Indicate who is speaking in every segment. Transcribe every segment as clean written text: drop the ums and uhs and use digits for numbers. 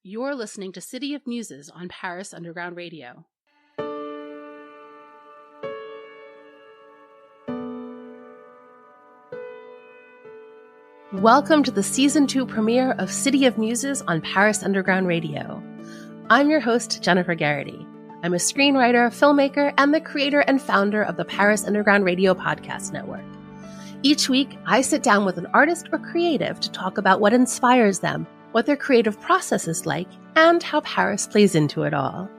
Speaker 1: You're listening to City of Muses on Paris Underground Radio. Welcome to the Season 2 premiere of City of Muses on Paris Underground Radio. I'm your host, Jennifer Geraghty. I'm a screenwriter, filmmaker, and the creator and founder of the Paris Underground Radio podcast network. Each week, I sit down with an artist or creative to talk about what inspires them, what their creative process is like, and how Paris plays into it all.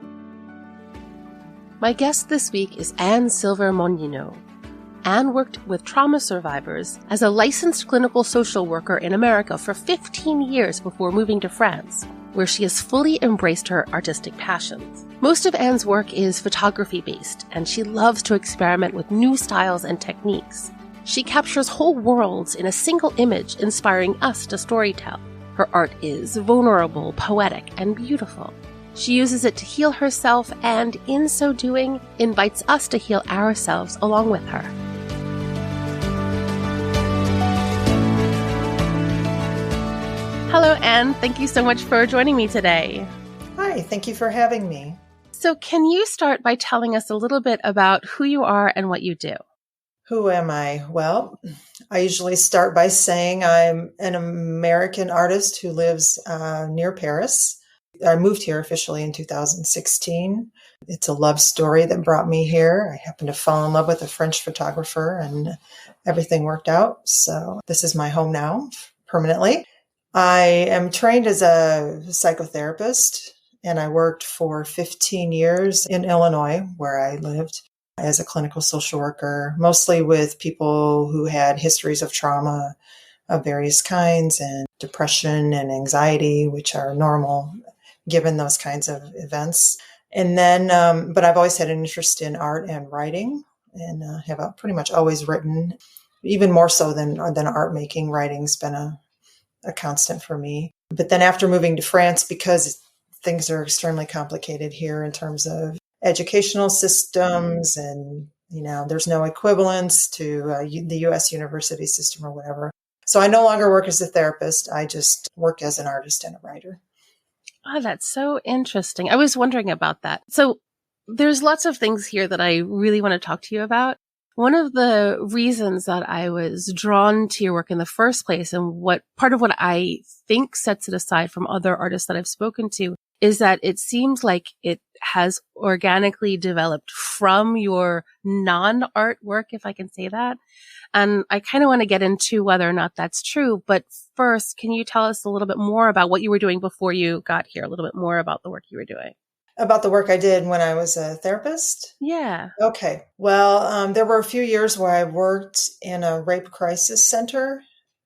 Speaker 1: My guest this week is Anne Silver Mondinot. Anne worked with trauma survivors as a licensed clinical social worker in America for 15 years before moving to France, where she has fully embraced her artistic passions. Most of Anne's work is photography-based, and she loves to experiment with new styles and techniques. She captures whole worlds in a single image, inspiring us to storytell. Her art is vulnerable, poetic, and beautiful. She uses it to heal herself and, in so doing, invites us to heal ourselves along with her. Hello, Anne. Thank you so much for joining me today.
Speaker 2: Hi, thank you for having me.
Speaker 1: So can you start by telling us a little bit about who you are and what you do?
Speaker 2: Who am I? Well, I usually start by saying I'm an American artist who lives near Paris. I moved here officially in 2016. It's a love story that brought me here. I happened to fall in love with a French photographer and everything worked out. So this is my home now, permanently. I am trained as a psychotherapist, and I worked for 15 years in Illinois, where I lived, as a clinical social worker, mostly with people who had histories of trauma of various kinds and depression and anxiety, which are normal given those kinds of events. And then, but I've always had an interest in art and writing, and have pretty much always written, even more so than art making. Writing's been a constant for me. But then after moving to France, because things are extremely complicated here in terms of educational systems, and there's no equivalence to the U.S. university system or whatever. So I no longer work as a therapist. I just work as an artist and a writer.
Speaker 1: Oh, that's so interesting. I was wondering about that. So there's lots of things here that I really want to talk to you about. One of the reasons that I was drawn to your work in the first place, and what part of what I think sets it aside from other artists that I've spoken to, is that it seems like it has organically developed from your non-art work, if I can say that. And I kind of want to get into whether or not that's true. But first, can you tell us a little bit more about what you were doing before you got here? A little bit more about the work you were doing.
Speaker 2: About the work I did when I was a therapist?
Speaker 1: Yeah.
Speaker 2: Okay. Well, there were a few years where I worked in a rape crisis center.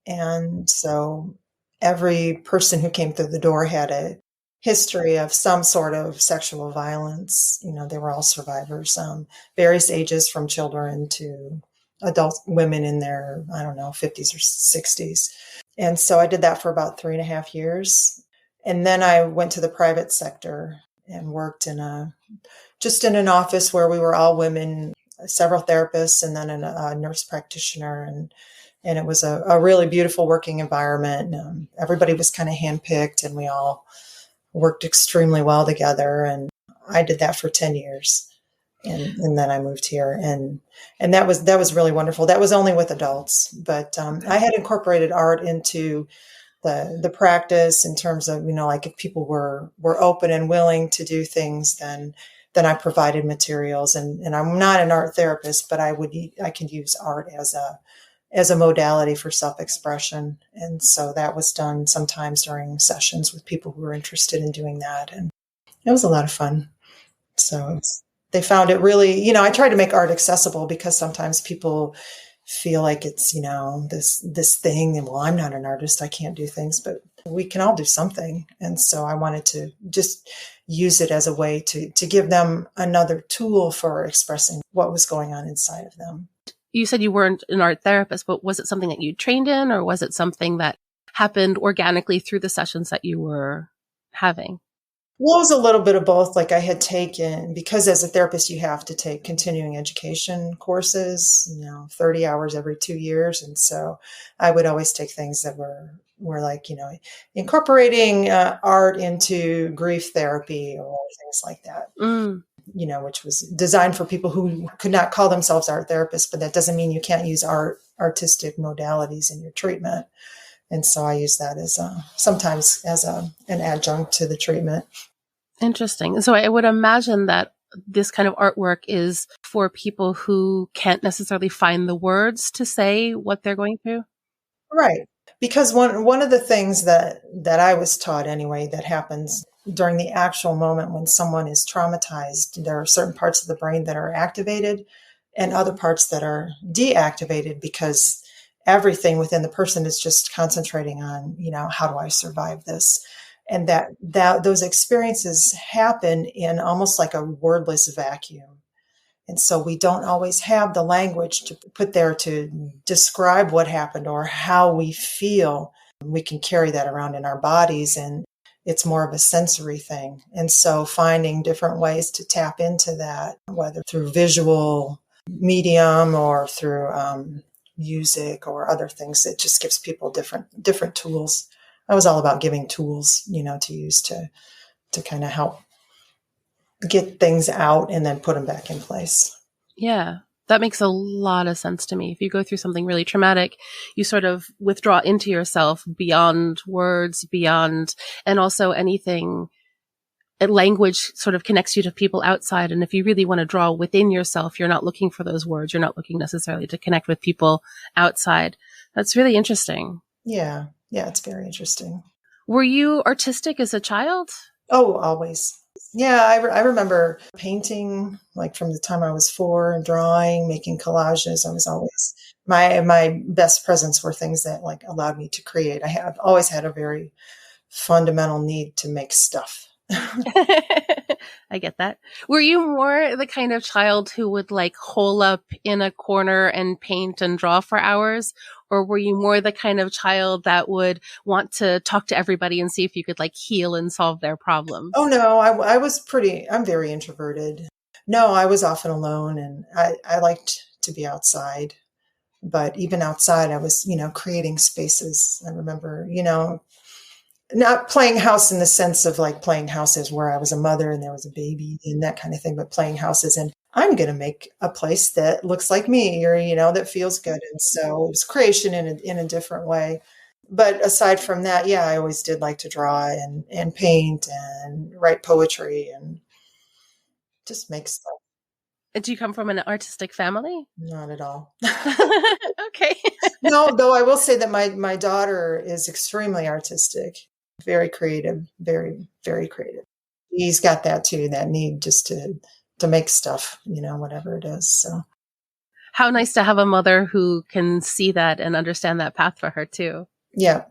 Speaker 2: And so every person who came through the door had a history of some sort of sexual violence. They were all survivors, various ages, from children to adult women in their, 50s or 60s. And so I did that for about 3.5 years. And then I went to the private sector and worked in an office where we were all women, several therapists, and then a nurse practitioner. And it was a really beautiful working environment. Everybody was kind of handpicked, and we all worked extremely well together. And I did that for 10 years. And then I moved here, and that was really wonderful. That was only with adults, but I had incorporated art into the practice in terms of, like if people were open and willing to do things, then I provided materials. And I'm not an art therapist, but I can use art as a modality for self-expression. And so that was done sometimes during sessions with people who were interested in doing that. And it was a lot of fun. So they found it really, I tried to make art accessible, because sometimes people feel like it's, this thing, and well, I'm not an artist, I can't do things, but we can all do something. And so I wanted to just use it as a way to give them another tool for expressing what was going on inside of them.
Speaker 1: You said you weren't an art therapist, but was it something that you trained in, or was it something that happened organically through the sessions that you were having?
Speaker 2: Well, it was a little bit of both. Like I had taken, because as a therapist, you have to take continuing education courses, 30 hours every 2 years. And so I would always take things that were like, incorporating art into grief therapy or things like that,
Speaker 1: Mm.
Speaker 2: which was designed for people who could not call themselves art therapists, but that doesn't mean you can't use artistic modalities in your treatment. And so I use that as sometimes as an adjunct to the treatment.
Speaker 1: Interesting. So I would imagine that this kind of artwork is for people who can't necessarily find the words to say what they're going through.
Speaker 2: Right. Because one of the things that I was taught anyway that happens during the actual moment when someone is traumatized, there are certain parts of the brain that are activated and other parts that are deactivated because everything within the person is just concentrating on, how do I survive this? And that those experiences happen in almost like a wordless vacuum. And so we don't always have the language to put there to describe what happened or how we feel. We can carry that around in our bodies, and it's more of a sensory thing. And so finding different ways to tap into that, whether through visual medium or through music or other things, it just gives people different tools. I was all about giving tools, to use to kind of help get things out and then put them back in place.
Speaker 1: Yeah, that makes a lot of sense to me. If you go through something really traumatic, you sort of withdraw into yourself beyond words, and also anything. Language sort of connects you to people outside. And if you really want to draw within yourself, you're not looking for those words. You're not looking necessarily to connect with people outside. That's really interesting.
Speaker 2: Yeah. Yeah, it's very interesting.
Speaker 1: Were you artistic as a child?
Speaker 2: Oh, always. Yeah, I remember painting like from the time I was 4 and drawing, making collages. I was always, my best presents were things that like allowed me to create. I have always had a very fundamental need to make stuff.
Speaker 1: I get that. Were you more the kind of child who would like hole up in a corner and paint and draw for hours? Or were you more the kind of child that would want to talk to everybody and see if you could like heal and solve their problems?
Speaker 2: Oh, no, I'm very introverted. No, I was often alone and I liked to be outside. But even outside, I was, creating spaces. I remember, not playing house in the sense of like playing houses where I was a mother and there was a baby and that kind of thing, but playing houses and I'm going to make a place that looks like me or, that feels good. And so it was creation in a different way. But aside from that, yeah, I always did like to draw and paint and write poetry and just make stuff.
Speaker 1: Did you come from an artistic family?
Speaker 2: Not at all.
Speaker 1: Okay.
Speaker 2: No, though I will say that my daughter is extremely artistic. Very creative, very, very creative. He's got that too, that need just to make stuff, whatever it is. So
Speaker 1: How nice to have a mother who can see that and understand that path for her too.
Speaker 2: yeah.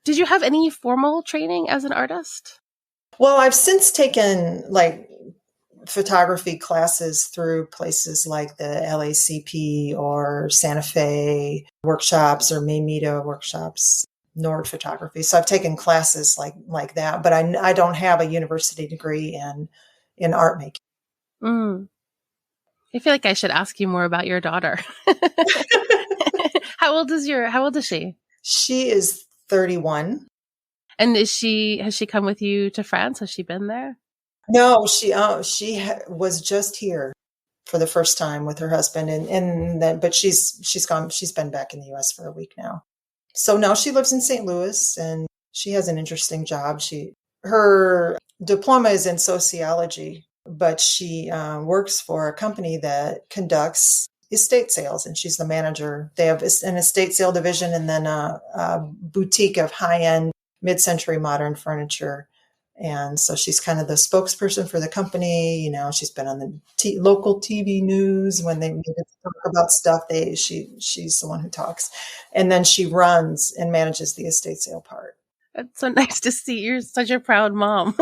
Speaker 1: Did you have any formal training as an artist?
Speaker 2: Well, I've since taken like photography classes through places like the LACP or Santa Fe workshops or Maymita workshops. Nord photography. So I've taken classes like that, but I don't have a university degree in art making.
Speaker 1: Mm. I feel like I should ask you more about your daughter. How old is she?
Speaker 2: She is 31.
Speaker 1: And has she come with you to France? Has she been there?
Speaker 2: No, she was just here for the first time with her husband and then, but she's been back in the US for a week now. So now she lives in St. Louis and she has an interesting job. Her diploma is in sociology, but she works for a company that conducts estate sales and she's the manager. They have an estate sale division and then a boutique of high-end mid-century modern furniture. And so she's kind of the spokesperson for the company. She's been on the local TV news when they needed to talk about stuff. She's the one who talks. And then she runs and manages the estate sale part.
Speaker 1: It's so nice to see. You're such a proud mom.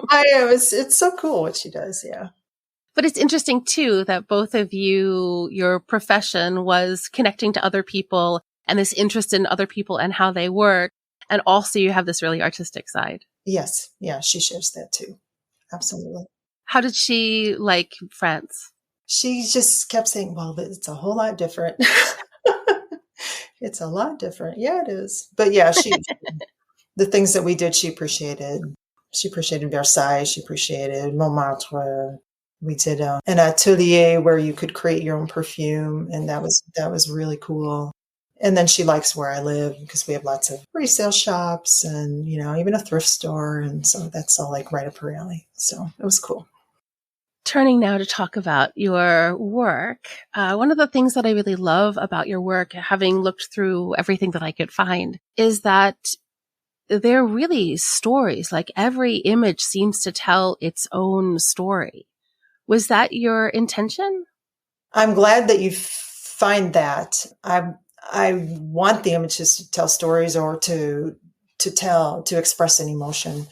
Speaker 2: I am. It's so cool what she does. Yeah.
Speaker 1: But it's interesting too that both of you, your profession was connecting to other people and this interest in other people and how they work. And also you have this really artistic side.
Speaker 2: Yes. Yeah, she shares that too. Absolutely.
Speaker 1: How did she like France?
Speaker 2: She just kept saying, well, it's a whole lot different. It's a lot different. Yeah, it is. But yeah, the things that we did, she appreciated. She appreciated Versailles. She appreciated Montmartre. We did an atelier where you could create your own perfume, and that was really cool. And then she likes where I live because we have lots of resale shops and, even a thrift store. And so that's all like right up her alley. So it was cool.
Speaker 1: Turning now to talk about your work, one of the things that I really love about your work, having looked through everything that I could find, is that they're really stories. Like every image seems to tell its own story. Was that your intention?
Speaker 2: I'm glad that you find that. I want the images to tell stories or to express an emotion.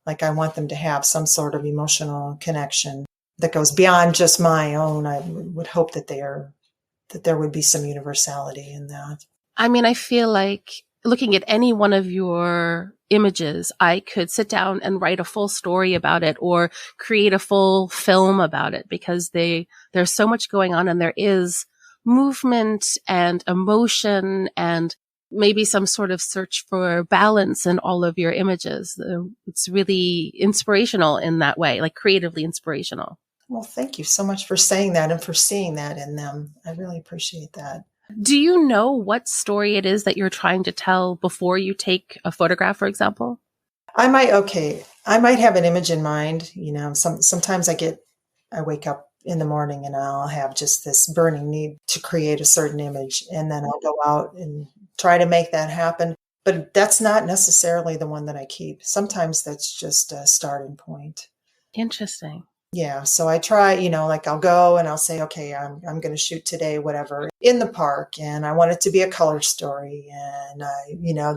Speaker 2: Like I want them to have some sort of emotional connection that goes beyond just my own. I would hope that there would be some universality in that.
Speaker 1: I mean, I feel like looking at any one of your images, I could sit down and write a full story about it or create a full film about it because there's so much going on and there is movement and emotion and maybe some sort of search for balance in all of your images. It's really inspirational in that way, like creatively inspirational.
Speaker 2: Well, thank you so much for saying that and for seeing that in them. I really appreciate that.
Speaker 1: Do you know what story it is that you're trying to tell before you take a photograph, for example?
Speaker 2: I might have an image in mind. Sometimes I wake up in the morning and I'll have just this burning need to create a certain image. And then I'll go out and try to make that happen. But that's not necessarily the one that I keep. Sometimes that's just a starting point.
Speaker 1: Interesting.
Speaker 2: Yeah. So I try, like I'll go and I'll say, okay, I'm going to shoot today, whatever, in the park. And I want it to be a color story. And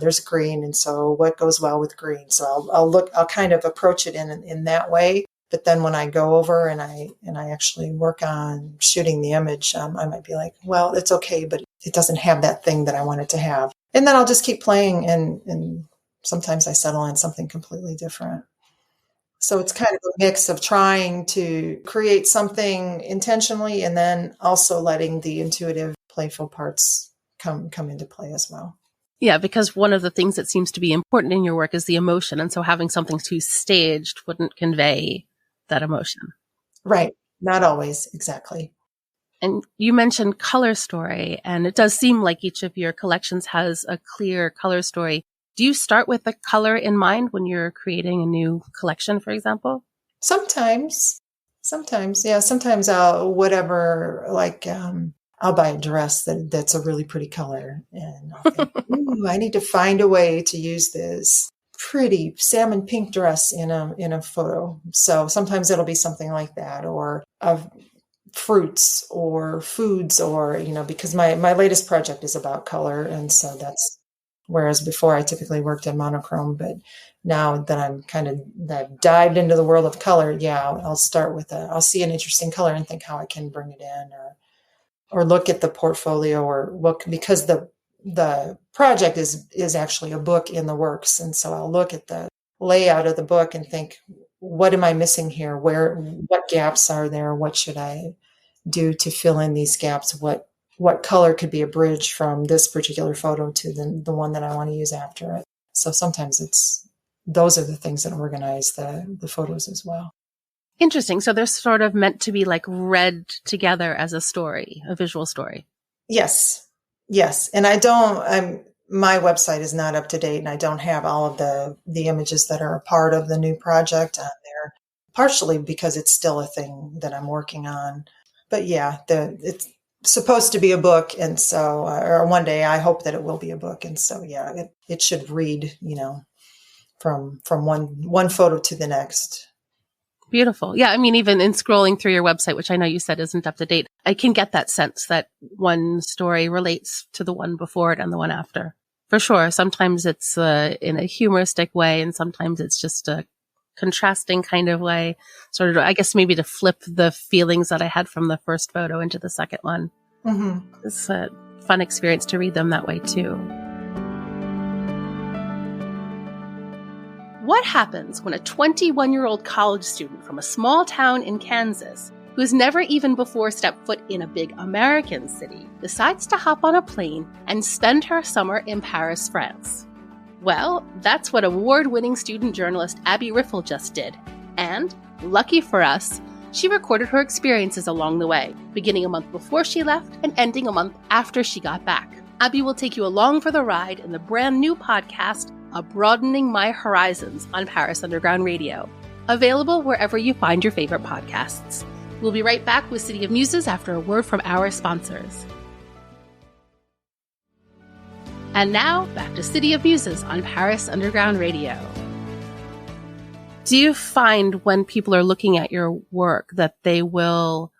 Speaker 2: there's green. And so what goes well with green? So I'll kind of approach it in that way. But then when I go over and I actually work on shooting the image, I might be like, well, it's okay, but it doesn't have that thing that I want it to have. And then I'll just keep playing. And sometimes I settle on something completely different. So it's kind of a mix of trying to create something intentionally and then also letting the intuitive, playful parts come into play as well.
Speaker 1: Yeah, because one of the things that seems to be important in your work is the emotion. And so having something too staged wouldn't convey that emotion.
Speaker 2: Right. Not always. Exactly.
Speaker 1: And you mentioned color story, and it does seem like each of your collections has a clear color story. Do you start with the color in mind when you're creating a new collection, for example?
Speaker 2: Sometimes, yeah. Sometimes I'll buy a dress that's a really pretty color, and I'll think, ooh, I need to find a way to use this pretty salmon pink dress in a photo. So sometimes it'll be something like that, or of fruits or foods, or because my latest project is about color, and so that's. Whereas before I typically worked in monochrome, but now that I've dived into the world of color, yeah, I'll start with I'll see an interesting color and think how I can bring it in, or look at the portfolio, or look, because the project is actually a book in the works. And so I'll look at the layout of the book and think, what am I missing here? What gaps are there? What should I do to fill in these gaps? What color could be a bridge from this particular photo to the one that I want to use after it? So sometimes those are the things that organize the photos as well.
Speaker 1: Interesting. So they're sort of meant to be like read together as a story, a visual story.
Speaker 2: Yes. And my website is not up to date, and I don't have all of the images that are a part of the new project on there, partially because it's still a thing that I'm working on. But yeah, it's supposed to be a book, and so or one day I hope that it will be a book, and so yeah, it should read from one photo to the next.
Speaker 1: Beautiful. Yeah, I mean, even in scrolling through your website, which I know you said isn't up to date, I can get that sense that one story relates to the one before it and the one after. For sure. Sometimes it's in a humoristic way, and sometimes it's just a contrasting kind of way, sort of, I guess, maybe to flip the feelings that I had from the first photo into the second one. Mm-hmm. It's a fun experience to read them that way too. What happens when a 21-year-old college student from a small town in Kansas, who has never even before stepped foot in a big American city, decides to hop on a plane and spend her summer in Paris, France? Well, that's what award-winning student journalist Abby Riffle just did. And, lucky for us, she recorded her experiences along the way, beginning a month before she left and ending a month after she got back. Abby will take you along for the ride in the brand new podcast, A Broadening My Horizons on Paris Underground Radio, available wherever you find your favorite podcasts. We'll be right back with City of Muses after a word from our sponsors. And now, back to City of Muses on Paris Underground Radio. Do you find when people are looking at your work that they will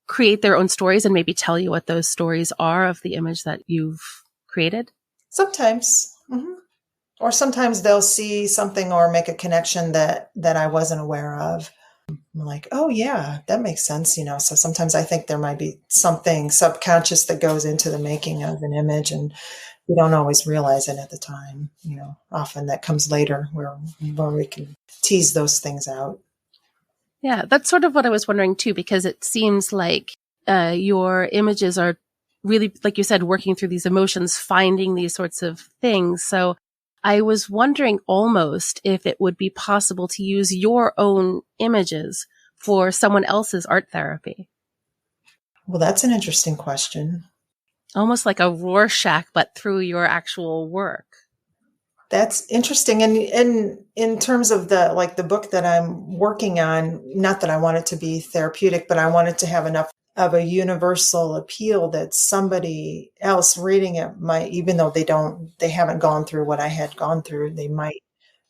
Speaker 1: create their own stories and maybe tell you what those stories are of the image that you've created?
Speaker 2: Sometimes. Mm-hmm. Or sometimes they'll see something or make a connection that I wasn't aware of. I'm like, oh yeah, that makes sense, So sometimes I think there might be something subconscious that goes into the making of an image, and we don't always realize it at the time. Often that comes later where we can tease those things out.
Speaker 1: Yeah, that's sort of what I was wondering too, because it seems like your images are really, like you said, working through these emotions, finding these sorts of things. So I was wondering almost if it would be possible to use your own images for someone else's art therapy.
Speaker 2: Well, that's an interesting question.
Speaker 1: Almost like a Rorschach, but through your actual work.
Speaker 2: That's interesting. And in terms of the book that I'm working on, not that I want it to be therapeutic, but I want it to have enough of a universal appeal that somebody else reading it might, even though they haven't gone through what I had gone through, they might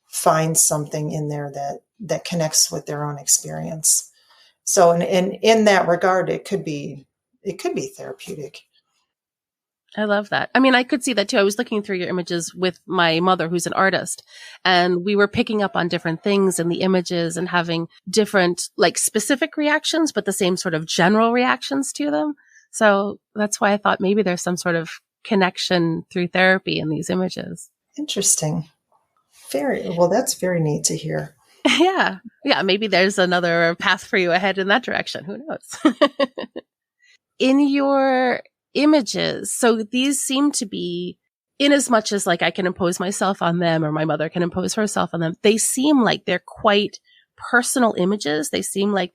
Speaker 2: find something in there that connects with their own experience. So in that regard, it could be therapeutic.
Speaker 1: I love that. I mean, I could see that too. I was looking through your images with my mother, who's an artist, and we were picking up on different things in the images and having different, like, specific reactions, but the same sort of general reactions to them. So that's why I thought maybe there's some sort of connection through therapy in these images.
Speaker 2: Interesting. That's very neat to hear.
Speaker 1: Yeah. Yeah. Maybe there's another path for you ahead in that direction. Who knows? In your images, so these seem to be, in as much as like I can impose myself on them or my mother can impose herself on them, they seem like they're quite personal images. They seem like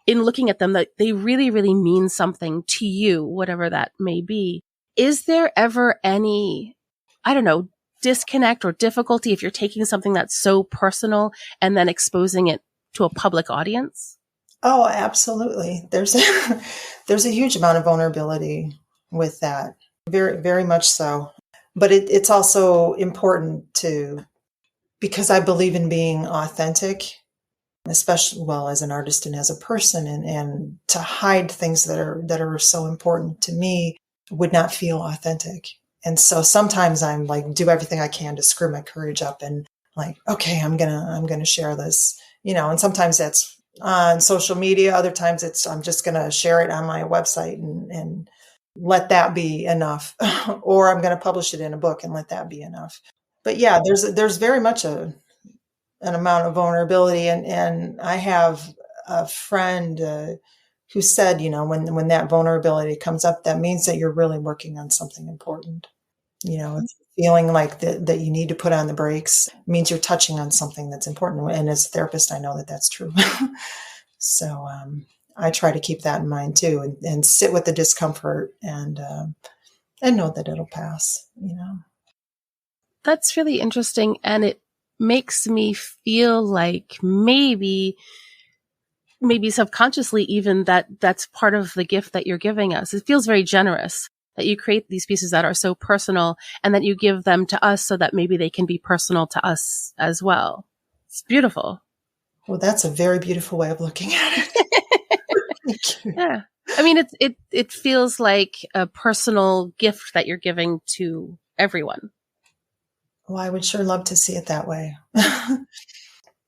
Speaker 1: in looking at them, that they really, really mean something to you, whatever that may be. Is there ever any, I don't know, disconnect or difficulty if you're taking something that's so personal and then exposing it to a public audience?
Speaker 2: Oh, absolutely. There's a huge amount of vulnerability with that. Very, very much so. But it's also important because I believe in being authentic, especially, as an artist and as a person, and to hide things that are so important to me would not feel authentic. And so sometimes I'm like, do everything I can to screw my courage up and like, okay, I'm gonna share this, and sometimes that's on social media. Other times I'm just going to share it on my website and let that be enough, or I'm going to publish it in a book and let that be enough. But yeah, there's very much an amount of vulnerability. And I have a friend who said, when that vulnerability comes up, that means that you're really working on something important. It's feeling like that you need to put on the brakes. It means you're touching on something that's important. And as a therapist, I know that that's true. So I try to keep that in mind too, and sit with the discomfort and know that it'll pass,
Speaker 1: That's really interesting. And it makes me feel like maybe subconsciously even that's part of the gift that you're giving us. It feels very generous that you create these pieces that are so personal and that you give them to us so that maybe they can be personal to us as well. It's beautiful.
Speaker 2: Well, that's a very beautiful way of looking at it. Thank you.
Speaker 1: Yeah. I mean, it feels like a personal gift that you're giving to everyone.
Speaker 2: Well, I would sure love to see it that way.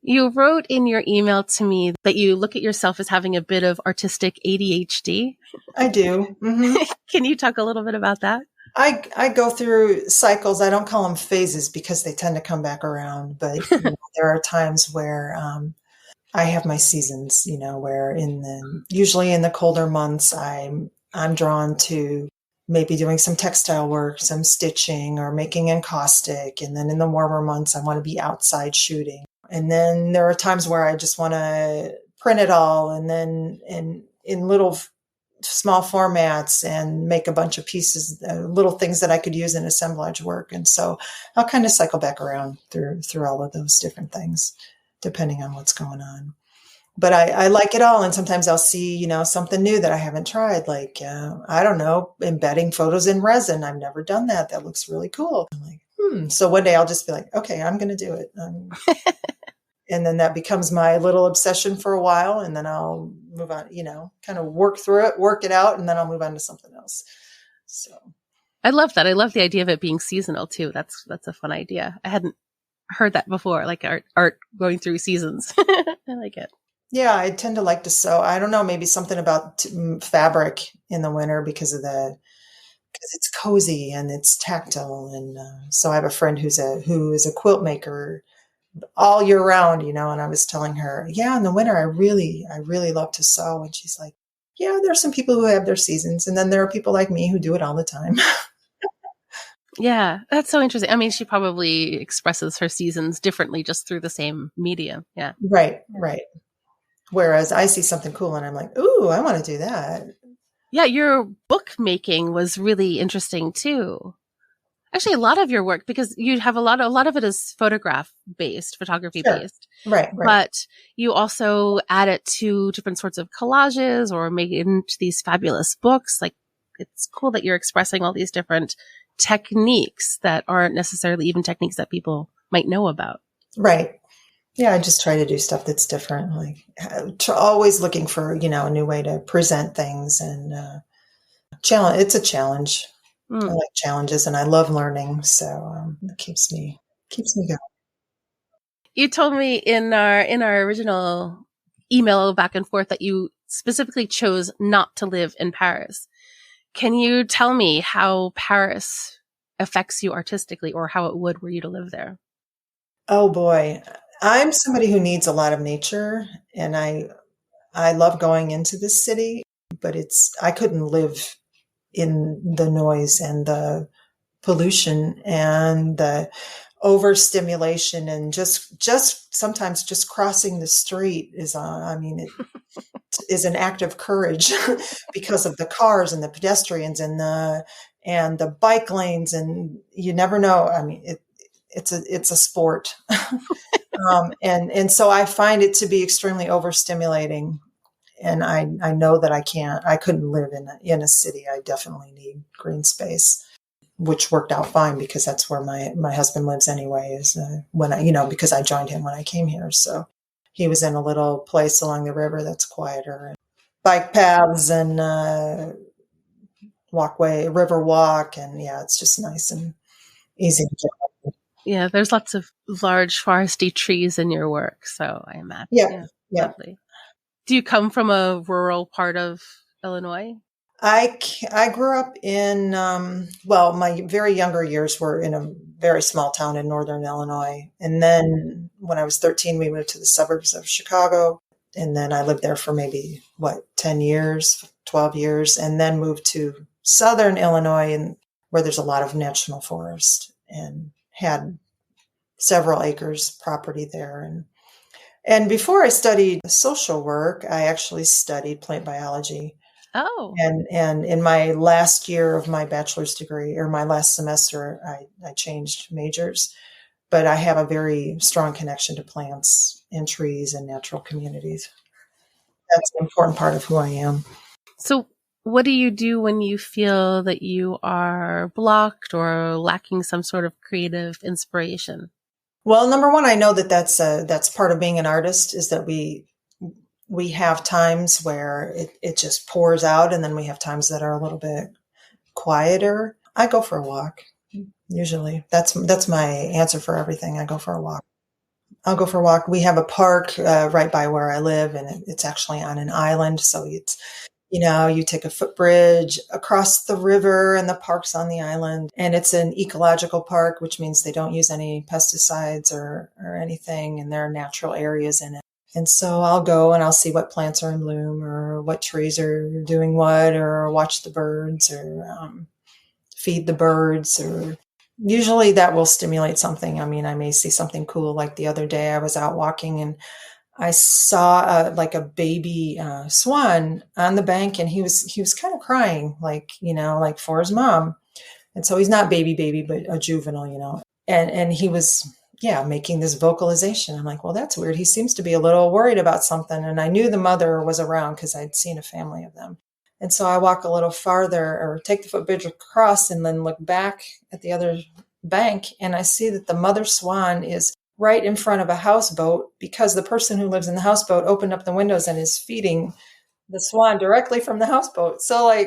Speaker 1: You wrote in your email to me that you look at yourself as having a bit of artistic ADHD.
Speaker 2: I do. Mm-hmm.
Speaker 1: Can you talk a little bit about that?
Speaker 2: I go through cycles. I don't call them phases because they tend to come back around. But there are times where I have my seasons. Where usually in the colder months, I'm drawn to maybe doing some textile work, some stitching, or making encaustic. And then in the warmer months, I want to be outside shooting. And then there are times where I just want to print it all, and then in little small formats and make a bunch of pieces, little things that I could use in assemblage work. And so I'll kind of cycle back around through all of those different things, depending on what's going on. But I like it all. And sometimes I'll see, something new that I haven't tried, like, I don't know, embedding photos in resin. I've never done that. That looks really cool. I'm like, So one day I'll just be like, okay, I'm going to do it. And then that becomes my little obsession for a while. And then I'll move on, kind of work through it, work it out, and then I'll move on to something else. So
Speaker 1: I love that. I love the idea of it being seasonal too. That's a fun idea. I hadn't heard that before, like art going through seasons. I like it.
Speaker 2: Yeah, I tend to like to sew. I don't know, maybe something about fabric in the winter because it's cozy and it's tactile. And so I have a friend who is a quilt maker all year round, and I was telling her, yeah, in the winter, I really love to sew. And she's like, yeah, there are some people who have their seasons. And then there are people like me who do it all the time.
Speaker 1: Yeah, that's so interesting. I mean, she probably expresses her seasons differently just through the same medium. Yeah.
Speaker 2: Right. Whereas I see something cool and I'm like, ooh, I want to do that.
Speaker 1: Yeah, your book making was really interesting too. Actually, a lot of your work, because you have a lot of it is photography based.
Speaker 2: Right.
Speaker 1: But you also add it to different sorts of collages or make it into these fabulous books. Like, it's cool that you're expressing all these different techniques that aren't necessarily even techniques that people might know about.
Speaker 2: Right. Yeah, I just try to do stuff that's different, like always looking for, a new way to present things, and challenge. It's a challenge. I like challenges and I love learning. So it keeps me going.
Speaker 1: You told me in our original email back and forth that you specifically chose not to live in Paris. Can you tell me how Paris affects you artistically, or how it would were you to live there?
Speaker 2: Oh boy. I'm somebody who needs a lot of nature, and I love going into the city, but I couldn't live in the noise and the pollution and the overstimulation, and just sometimes just crossing the street is is an act of courage because of the cars and the pedestrians and the bike lanes, and you never know. I mean, it's a sport. And so I find it to be extremely overstimulating. And I know that I couldn't live in a city. I definitely need green space, which worked out fine because that's where my husband lives anyway, is because I joined him when I came here. So he was in a little place along the river that's quieter, and bike paths and river walk. And yeah, it's just nice and easy to get.
Speaker 1: Yeah, there's lots of large foresty trees in your work. So I imagine.
Speaker 2: Yeah.
Speaker 1: Lovely. Do you come from a rural part of Illinois?
Speaker 2: I grew up in, my very younger years were in a very small town in northern Illinois. And then when I was 13, we moved to the suburbs of Chicago. And then I lived there for maybe, 10 years, 12 years, and then moved to southern Illinois, and where there's a lot of national forest, and had several acres property there. And before I studied social work, I actually studied plant biology.
Speaker 1: Oh.
Speaker 2: And in my last year of my bachelor's degree, or my last semester, I changed majors. But I have a very strong connection to plants and trees and natural communities. That's an important part of who I am.
Speaker 1: So what do you do when you feel that you are blocked or lacking some sort of creative inspiration?
Speaker 2: Well, number one, I know that's part of being an artist, is that we have times where it just pours out, and then we have times that are a little bit quieter. I go for a walk. Usually that's my answer for everything. I go for a walk. I'll go for a walk. We have a park right by where I live, and it's actually on an island. So You take a footbridge across the river and the park's on the island. And it's an ecological park, which means they don't use any pesticides or anything. And there are natural areas in it. And so I'll go and I'll see what plants are in bloom or what trees are doing what, or watch the birds or feed the birds, or usually that will stimulate something. I mean, I may see something cool. Like the other day I was out walking and I saw like a baby swan on the bank, and he was kind of crying, like for his mom. And so he's not baby, but a juvenile, and he was, making this vocalization. I'm like, well, that's weird. He seems to be a little worried about something. And I knew the mother was around because I'd seen a family of them. And so I walk a little farther, or take the footbridge across, and then look back at the other bank, and I see that the mother swan is right in front of a houseboat, because the person who lives in the houseboat opened up the windows and is feeding the swan directly from the houseboat. So I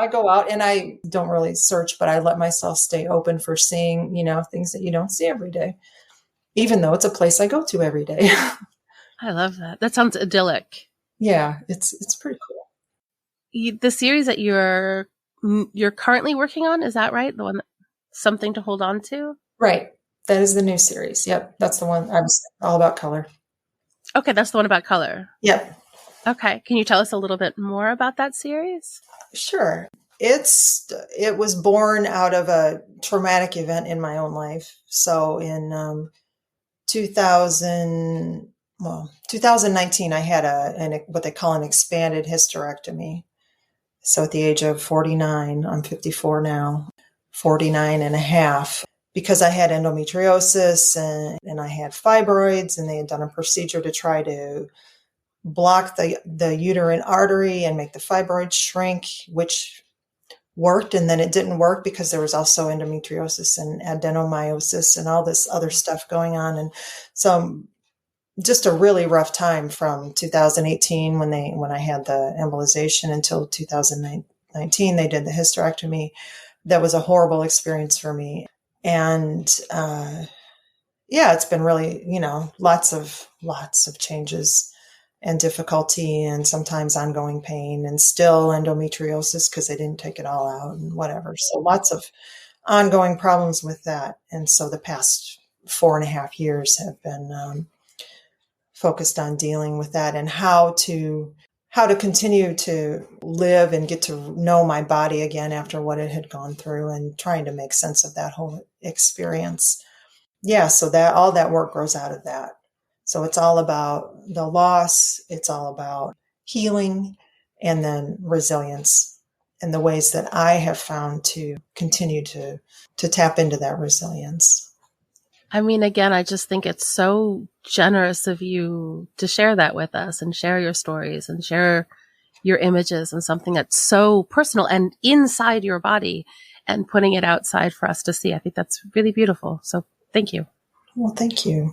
Speaker 2: go out and I don't really search, but I let myself stay open for seeing, things that you don't see every day, even though it's a place I go to every day.
Speaker 1: I love that. That sounds idyllic.
Speaker 2: Yeah, it's pretty cool.
Speaker 1: The series that you're currently working on, is that right? The one, Something to Hold On To?
Speaker 2: Right. That is the new series. Yep. That's the one. I was all about color.
Speaker 1: Okay. That's the one about color.
Speaker 2: Yep.
Speaker 1: Okay. Can you tell us a little bit more about that series?
Speaker 2: Sure. It was born out of a traumatic event in my own life. So in 2019, I had what they call an expanded hysterectomy. So at the age of 49, I'm 54 now, 49 and a half, because I had endometriosis and I had fibroids, and they had done a procedure to try to block the uterine artery and make the fibroids shrink, which worked. And then it didn't work because there was also endometriosis and adenomyosis and all this other stuff going on. And so just a really rough time from 2018 when I had the embolization until 2019, they did the hysterectomy. That was a horrible experience for me. And, it's been really, lots of changes and difficulty, and sometimes ongoing pain, and still endometriosis because they didn't take it all out and whatever. So lots of ongoing problems with that. And so the past 4.5 years have been focused on dealing with that and how to continue to live and get to know my body again after what it had gone through, and trying to make sense of that whole experience. Yeah. So that all that work grows out of that. So it's all about the loss. It's all about healing, and then resilience, and the ways that I have found to continue to tap into that resilience.
Speaker 1: I mean, again, I just think it's so generous of you to share that with us, and share your stories, and share your images, and something that's so personal and inside your body, and putting it outside for us to see. I think that's really beautiful. So thank you.
Speaker 2: Well, thank you.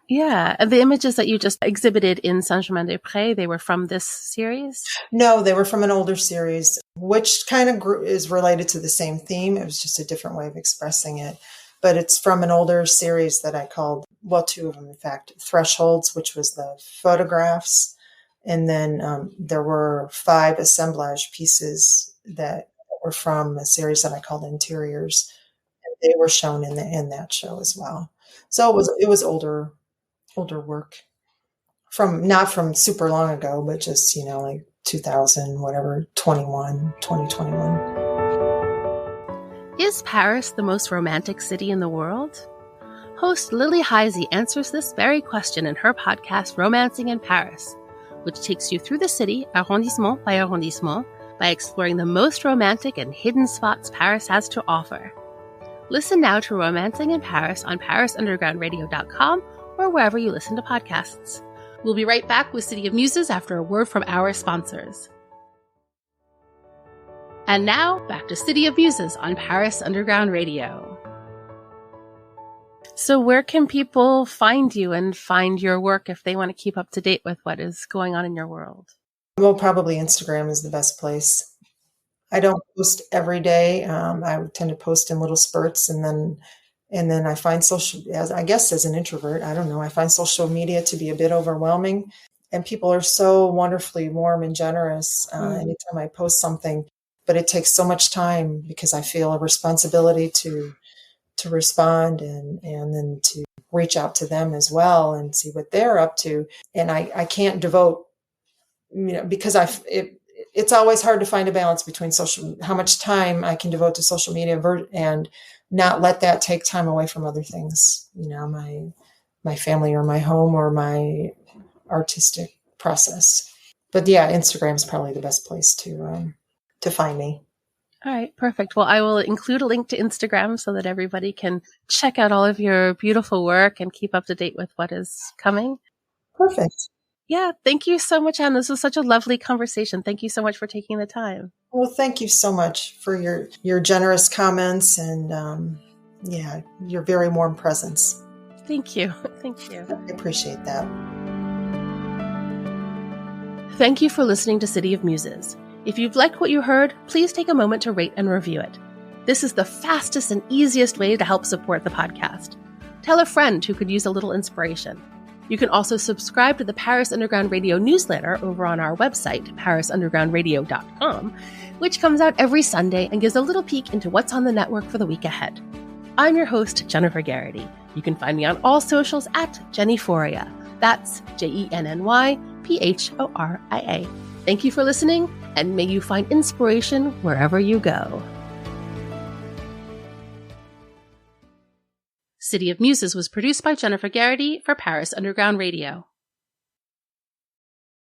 Speaker 1: Yeah. And the images that you just exhibited in Saint-Germain-des-Prés, they were from this series?
Speaker 2: No, they were from an older series, which kind of is related to the same theme. It was just a different way of expressing it. But it's from an older series that I called, well, 2 of them, in fact, Thresholds, which was the photographs. And then there were 5 assemblage pieces that were from a series that I called Interiors. And they were shown in that show as well. So it was older work, not from super long ago, but just, like 2000, whatever, 2021.
Speaker 1: Is Paris the most romantic city in the world? Host Lily Heisey answers this very question in her podcast, Romancing in Paris, which takes you through the city, arrondissement by arrondissement, by exploring the most romantic and hidden spots Paris has to offer. Listen now to Romancing in Paris on parisundergroundradio.com or wherever you listen to podcasts. We'll be right back with City of Muses after a word from our sponsors. And now, back to City of Muses on Paris Underground Radio. So where can people find you and find your work if they want to keep up to date with what is going on in your world?
Speaker 2: Well, probably Instagram is the best place. I don't post every day. I tend to post in little spurts, and then I find as an introvert, I don't know, I find social media to be a bit overwhelming. And people are so wonderfully warm and generous anytime I post something. But it takes so much time because I feel a responsibility to respond and then to reach out to them as well and see what they're up to. And I can't devote, because it's always hard to find a balance between how much time I can devote to social media and not let that take time away from other things, my family or my home or my artistic process. But yeah, Instagram is probably the best place to find me.
Speaker 1: All right, perfect. Well, I will include a link to Instagram so that everybody can check out all of your beautiful work and keep up to date with what is coming.
Speaker 2: Perfect.
Speaker 1: Yeah, thank you so much, Anne. This was such a lovely conversation. Thank you so much for taking the time.
Speaker 2: Well, thank you so much for your generous comments and your very warm presence.
Speaker 1: Thank you. Thank you.
Speaker 2: I appreciate that.
Speaker 1: Thank you for listening to City of Muses. If you've liked what you heard, please take a moment to rate and review it. This is the fastest and easiest way to help support the podcast. Tell a friend who could use a little inspiration. You can also subscribe to the Paris Underground Radio newsletter over on our website, parisundergroundradio.com, which comes out every Sunday and gives a little peek into what's on the network for the week ahead. I'm your host, Jennifer Geraghty. You can find me on all socials at Jennyphoria. That's JennyPhoria. Thank you for listening, and may you find inspiration wherever you go. City of Muses was produced by Jennifer Geraghty for Paris Underground Radio.